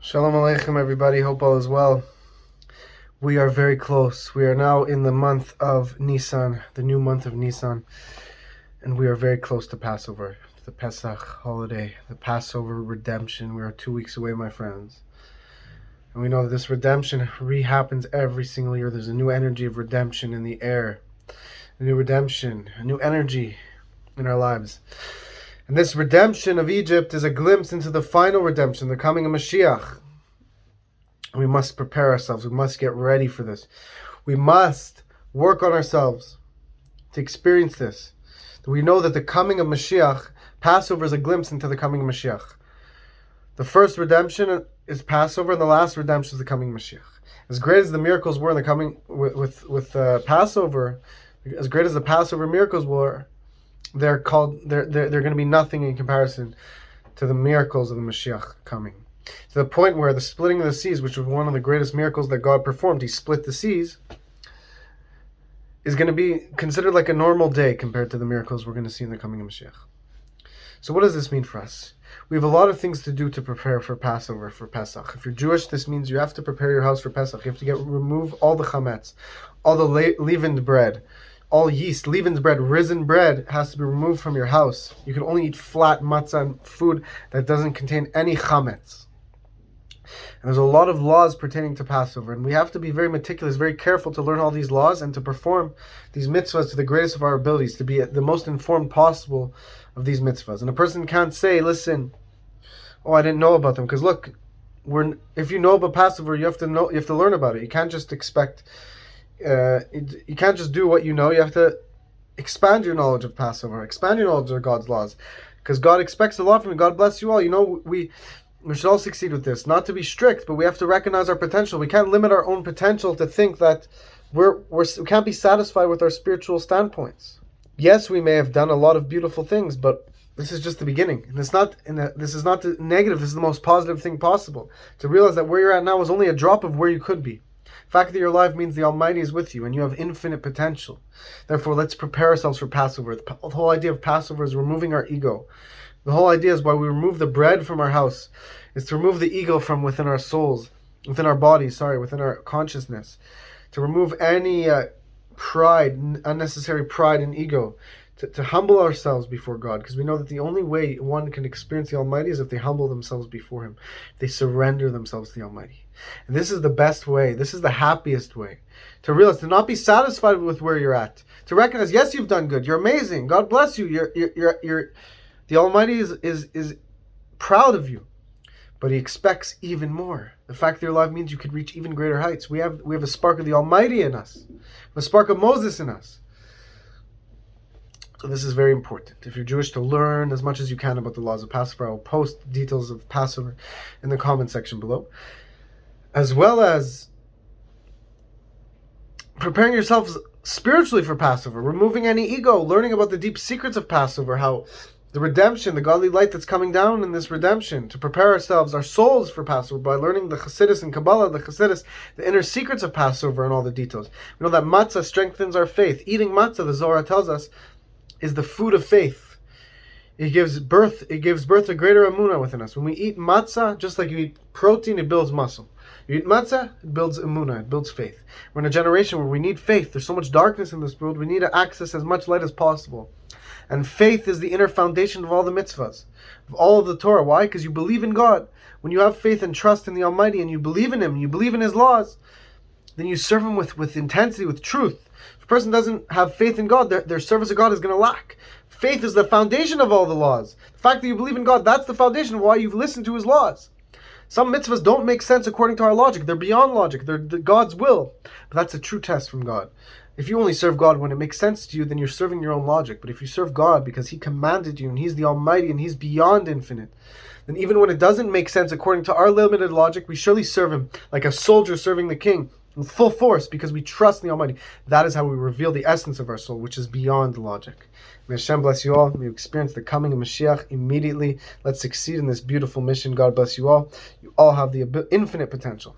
Shalom Aleichem, everybody. Hope all is well. We are very close. We are now in the month of Nisan, the new month of Nisan, and we are very close to Passover, the Pesach holiday, the Passover redemption. We are 2 weeks away, my friends. And we know that this redemption happens every single year. There's a new energy of redemption in the air, a new redemption, a new energy in our lives. And this redemption of Egypt is a glimpse into the final redemption, the coming of Mashiach. We must prepare ourselves. We must get ready for this. We must work on ourselves to experience this. We know that the coming of Mashiach, Passover is a glimpse into the coming of Mashiach. The first redemption is Passover, and the last redemption is the coming of Mashiach. As great as the miracles were in the coming with Passover, as great as the Passover miracles were, they're going to be nothing in comparison to the miracles of the Mashiach coming. To the point where the splitting of the seas, which was one of the greatest miracles that God performed, he split the seas, is going to be considered like a normal day compared to the miracles we're going to see in the coming of Mashiach. So what does this mean for us? We have a lot of things to do to prepare for Passover, for Pesach. If you're Jewish, this means you have to prepare your house for Pesach. You have to remove all the chametz, all the leavened bread, all yeast, leavened bread, risen bread has to be removed from your house. You can only eat flat matzah and food that doesn't contain any chametz. And there's a lot of laws pertaining to Passover, and we have to be very meticulous, very careful to learn all these laws and to perform these mitzvahs to the greatest of our abilities, to be the most informed possible of these mitzvahs. And a person can't say, listen, oh, I didn't know about them, because look, if you know about Passover, you have to learn about it. You can't just expect. You can't just do what you know. You have to expand your knowledge of Passover, expand your knowledge of God's laws, because God expects a lot from you. God bless you all. You know, we should all succeed with this. Not to be strict, but we have to recognize our potential. We can't limit our own potential to think that we can't be satisfied with our spiritual standpoints. Yes, we may have done a lot of beautiful things, but this is just the beginning. And this is not the negative. This is the most positive thing possible. To realize that where you're at now is only a drop of where you could be. The fact that you're alive means the Almighty is with you and you have infinite potential. Therefore, let's prepare ourselves for Passover. The whole idea of Passover is removing our ego. The whole idea is why we remove the bread from our house, is to remove the ego from within our souls, within our bodies, within our consciousness. To remove any pride, unnecessary pride and ego. To humble ourselves before God, because we know that the only way one can experience the Almighty is if they humble themselves before Him. They surrender themselves to the Almighty. And this is the best way, this is the happiest way, to realize, to not be satisfied with where you're at, to recognize, yes, you've done good, you're amazing, God bless you, the Almighty is proud of you, but He expects even more. The fact that you're alive means you could reach even greater heights. We have a spark of the Almighty in us, a spark of Moses in us. So this is very important. If you're Jewish, to learn as much as you can about the laws of Passover. I will post details of Passover in the comment section below. As well as preparing yourselves spiritually for Passover, removing any ego, learning about the deep secrets of Passover, how the redemption, the godly light that's coming down in this redemption, to prepare ourselves, our souls for Passover by learning the Chassidus and Kabbalah, the inner secrets of Passover and all the details. We know that matzah strengthens our faith. Eating matzah, the Zohar tells us, is the food of faith. It gives birth to greater emunah within us. When we eat matzah, just like you eat protein, it builds muscle. You eat matzah, it builds emunah, it builds faith. We're in a generation where we need faith. There's so much darkness in this world, we need to access as much light as possible. And faith is the inner foundation of all the mitzvahs, of all of the Torah. Why? Because you believe in God. When you have faith and trust in the Almighty and you believe in Him, you believe in His laws, then you serve Him with intensity, with truth. If a person doesn't have faith in God, their service of God is going to lack. Faith is the foundation of all the laws. The fact that you believe in God, that's the foundation of why you've listened to His laws. Some mitzvahs don't make sense according to our logic. They're beyond logic. They're God's will. But that's a true test from God. If you only serve God when it makes sense to you, then you're serving your own logic. But if you serve God because He commanded you and He's the Almighty and He's beyond infinite, then even when it doesn't make sense according to our limited logic, we surely serve Him like a soldier serving the king, with full force, because we trust in the Almighty. That is how we reveal the essence of our soul, which is beyond logic. May Hashem bless you all. May you experience the coming of Mashiach immediately. Let's succeed in this beautiful mission. God bless you all. You all have the infinite potential.